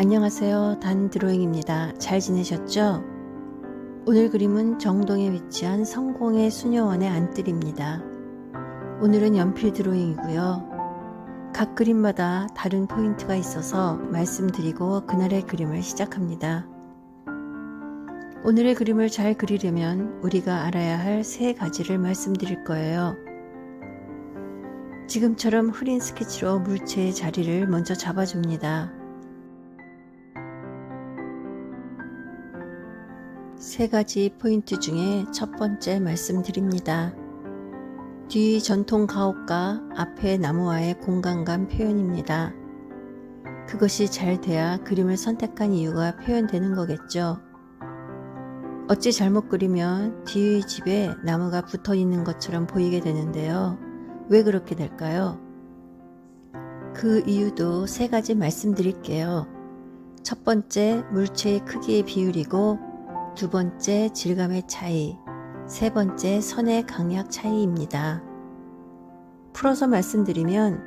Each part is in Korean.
안녕하세요. 단드로잉입니다. 잘 지내셨죠? 오늘 그림은 정동에 위치한 성공의 수녀원의 안뜰입니다. 오늘은 연필 드로잉이고요. 각 그림마다 다른 포인트가 있어서 말씀드리고 그날의 그림을 시작합니다. 오늘의 그림을 잘 그리려면 우리가 알아야 할 3가지를 말씀드릴 거예요. 지금처럼 흐린 스케치로 물체의 자리를 먼저 잡아줍니다. 3가지 포인트 중에 첫 번째 말씀드립니다. 뒤 전통 가옥과 앞의 나무와의 공간감 표현입니다. 그것이 잘 돼야 그림을 선택한 이유가 표현되는 거겠죠. 어찌 잘못 그리면 뒤의 집에 나무가 붙어 있는 것처럼 보이게 되는데요. 왜 그렇게 될까요? 그 이유도 3가지 말씀드릴게요. 첫 번째, 물체의 크기의 비율이고, 두 번째, 질감의 차이, 세 번째, 선의 강약 차이입니다. 풀어서 말씀드리면,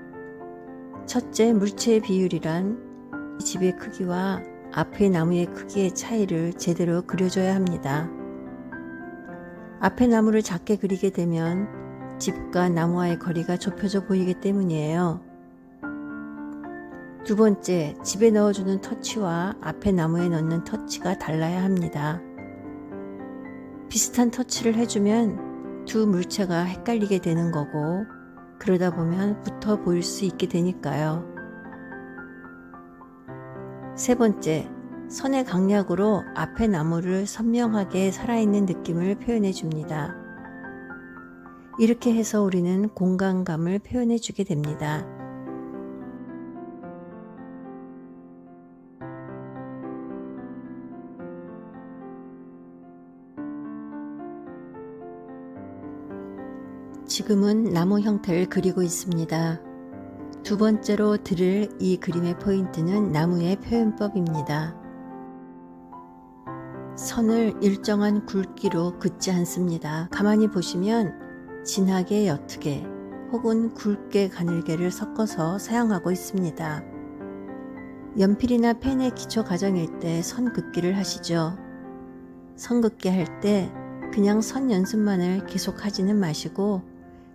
첫째, 물체의 비율이란 이 집의 크기와 앞의 나무의 크기의 차이를 제대로 그려줘야 합니다. 앞의 나무를 작게 그리게 되면 집과 나무와의 거리가 좁혀져 보이기 때문이에요. 두 번째, 집에 넣어주는 터치와 앞의 나무에 넣는 터치가 달라야 합니다. 비슷한 터치를 해주면 두 물체가 헷갈리게 되는 거고, 그러다 보면 붙어 보일 수 있게 되니까요. 세 번째, 선의 강약으로 앞의 나무를 선명하게 살아있는 느낌을 표현해 줍니다. 이렇게 해서 우리는 공간감을 표현해 주게 됩니다. 지금은 나무 형태를 그리고 있습니다. 두 번째로 들을 이 그림의 포인트는 나무의 표현법입니다. 선을 일정한 굵기로 긋지 않습니다. 가만히 보시면 진하게 옅게 혹은 굵게 가늘게를 섞어서 사용하고 있습니다. 연필이나 펜의 기초 과정일 때 선 긋기를 하시죠. 선 긋기 할 때 그냥 선 연습만을 계속 하지는 마시고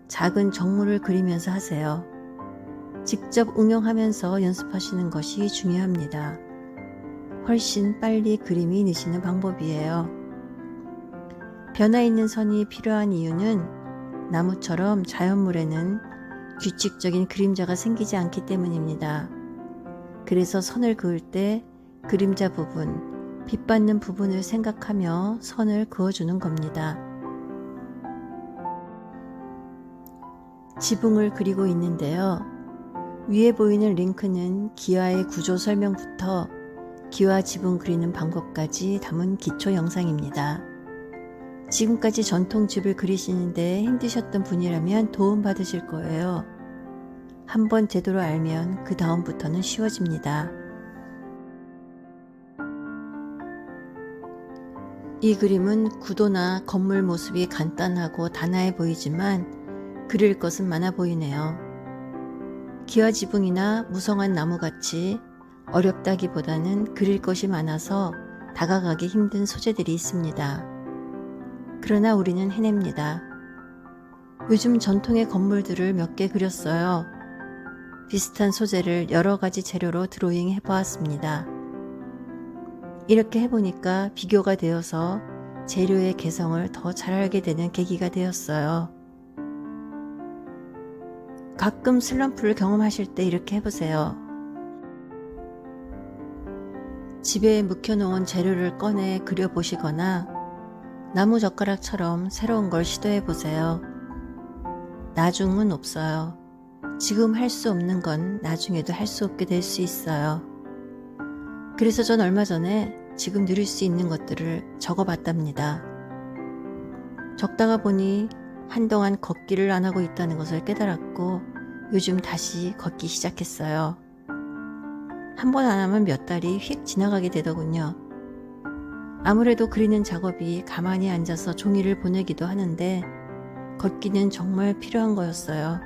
작은 정물을 그리면서 하세요. 직접 응용하면서 연습하시는 것이 중요합니다. 훨씬 빨리 그림이 느시는 방법이에요. 변화 있는 선이 필요한 이유는 나무처럼 자연물에는 규칙적인 그림자가 생기지 않기 때문입니다. 그래서 선을 그을 때 그림자 부분, 빛받는 부분을 생각하며 선을 그어주는 겁니다. 지붕을 그리고 있는데요. 위에 보이는 링크는 기와의 구조 설명부터 기와 지붕 그리는 방법까지 담은 기초 영상입니다. 지금까지 전통 집을 그리시는데 힘드셨던 분이라면 도움 받으실 거예요. 한번 제대로 알면 그 다음부터는 쉬워집니다. 이 그림은 구도나 건물 모습이 간단하고 단아해 보이지만 그릴 것은 많아 보이네요. 기와 지붕이나 무성한 나무같이 어렵다기보다는 그릴 것이 많아서 다가가기 힘든 소재들이 있습니다. 그러나 우리는 해냅니다. 요즘 전통의 건물들을 몇 개 그렸어요. 비슷한 소재를 여러 가지 재료로 드로잉 해보았습니다. 이렇게 해보니까 비교가 되어서 재료의 개성을 더 잘 알게 되는 계기가 되었어요. 가끔 슬럼프를 경험하실 때 이렇게 해보세요. 집에 묵혀놓은 재료를 꺼내 그려보시거나 나무젓가락처럼 새로운 걸 시도해보세요. 나중은 없어요. 지금 할 수 없는 건 나중에도 할 수 없게 될 수 있어요. 그래서 전 얼마 전에 지금 누릴 수 있는 것들을 적어봤답니다. 적다가 보니 한동안 걷기를 안 하고 있다는 것을 깨달았고 요즘 다시 걷기 시작했어요. 한 번 안 하면 몇 달이 휙 지나가게 되더군요. 아무래도 그리는 작업이 가만히 앉아서 종이를 보내기도 하는데 걷기는 정말 필요한 거였어요.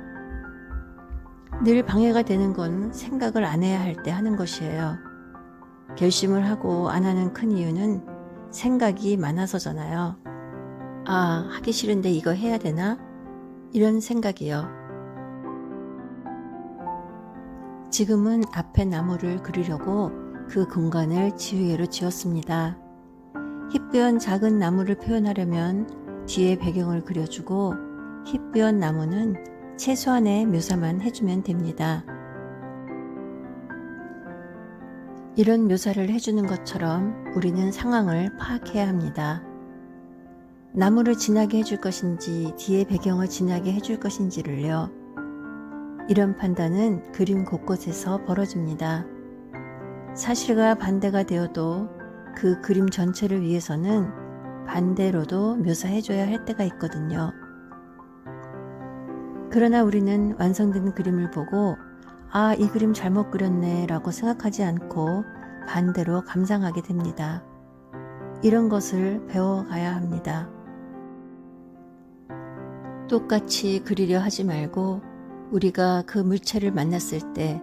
늘 방해가 되는 건 생각을 안 해야 할 때 하는 것이에요. 결심을 하고 안 하는 큰 이유는 생각이 많아서잖아요. 아, 하기 싫은데 이거 해야 되나? 이런 생각이요. 지금은 앞에 나무를 그리려고 그 공간을 지우개로 지웠습니다. 희뿌연 작은 나무를 표현하려면 뒤에 배경을 그려주고 희뿌연 나무는 최소한의 묘사만 해주면 됩니다. 이런 묘사를 해주는 것처럼 우리는 상황을 파악해야 합니다. 나무를 진하게 해줄 것인지 뒤에 배경을 진하게 해줄 것인지를요. 이런 판단은 그림 곳곳에서 벌어집니다. 사실과 반대가 되어도 그 그림 전체를 위해서는 반대로도 묘사해줘야 할 때가 있거든요. 그러나 우리는 완성된 그림을 보고 아, 이 그림 잘못 그렸네 라고 생각하지 않고 반대로 감상하게 됩니다. 이런 것을 배워가야 합니다. 똑같이 그리려 하지 말고 우리가 그 물체를 만났을 때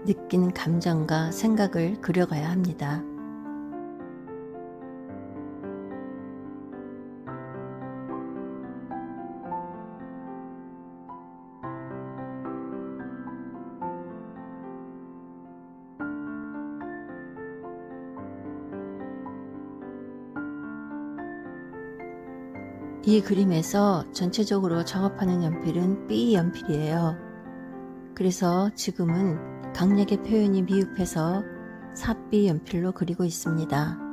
느낀 감정과 생각을 그려가야 합니다. 이 그림에서 전체적으로 작업하는 연필은 B 연필이에요. 그래서 지금은 강약의 표현이 미흡해서 4B 연필로 그리고 있습니다.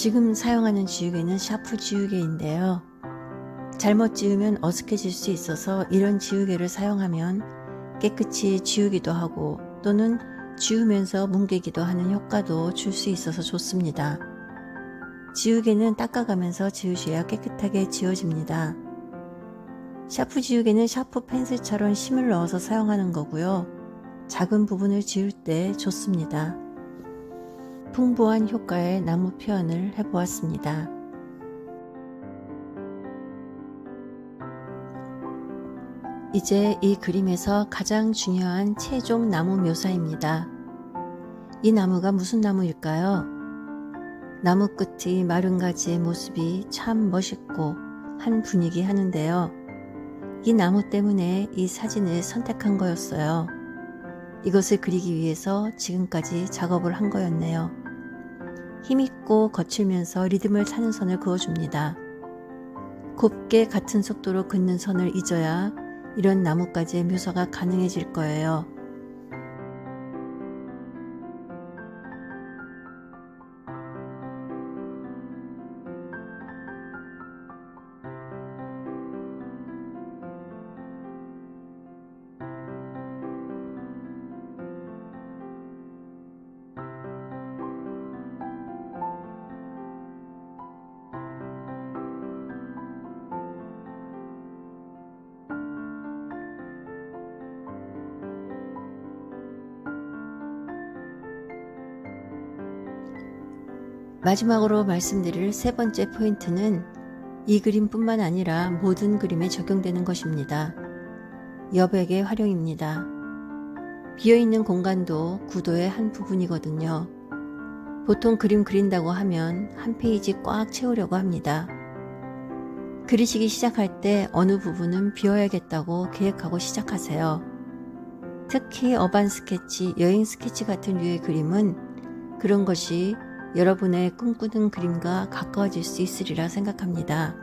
지금 사용하는 지우개는 샤프 지우개인데요. 잘못 지우면 어색해질 수 있어서 이런 지우개를 사용하면 깨끗이 지우기도 하고 또는 지우면서 뭉개기도 하는 효과도 줄 수 있어서 좋습니다. 지우개는 닦아가면서 지우셔야 깨끗하게 지워집니다. 샤프 지우개는 샤프 펜슬처럼 심을 넣어서 사용하는 거고요. 작은 부분을 지울 때 좋습니다. 풍부한 효과의 나무 표현을 해보았습니다. 이제 이 그림에서 가장 중요한 최종 나무 묘사입니다. 이 나무가 무슨 나무일까요? 나무 끝이 마른 가지의 모습이 참 멋있고 한 분위기 하는데요. 이 나무 때문에 이 사진을 선택한 거였어요. 이것을 그리기 위해서 지금까지 작업을 한 거였네요. 힘있고 거칠면서 리듬을 타는 선을 그어줍니다. 곱게 같은 속도로 긋는 선을 잊어야 이런 나무까지의 묘사가 가능해질 거예요. 마지막으로 말씀드릴 세 번째 포인트는 이 그림뿐만 아니라 모든 그림에 적용되는 것입니다. 여백의 활용입니다. 비어있는 공간도 구도의 한 부분이거든요. 보통 그림 그린다고 하면 한 페이지 꽉 채우려고 합니다. 그리시기 시작할 때 어느 부분은 비워야겠다고 계획하고 시작하세요. 특히 어반 스케치, 여행 스케치 같은 류의 그림은 그런 것이 여러분의 꿈꾸는 그림과 가까워질 수 있으리라 생각합니다.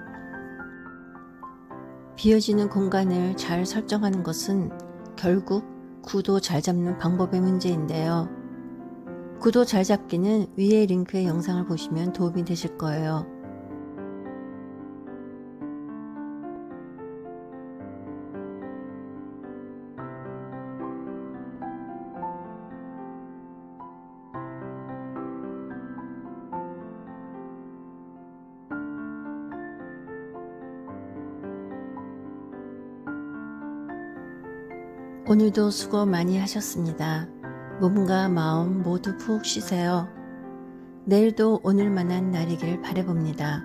비어지는 공간을 잘 설정하는 것은 결국 구도 잘 잡는 방법의 문제인데요. 구도 잘 잡기는 위의 링크의 영상을 보시면 도움이 되실 거예요. 오늘도 수고 많이 하셨습니다. 몸과 마음 모두 푹 쉬세요. 내일도 오늘만한 날이길 바라봅니다.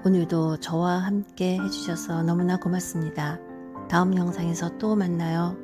오늘도 저와 함께 해주셔서 너무나 고맙습니다. 다음 영상에서 또 만나요.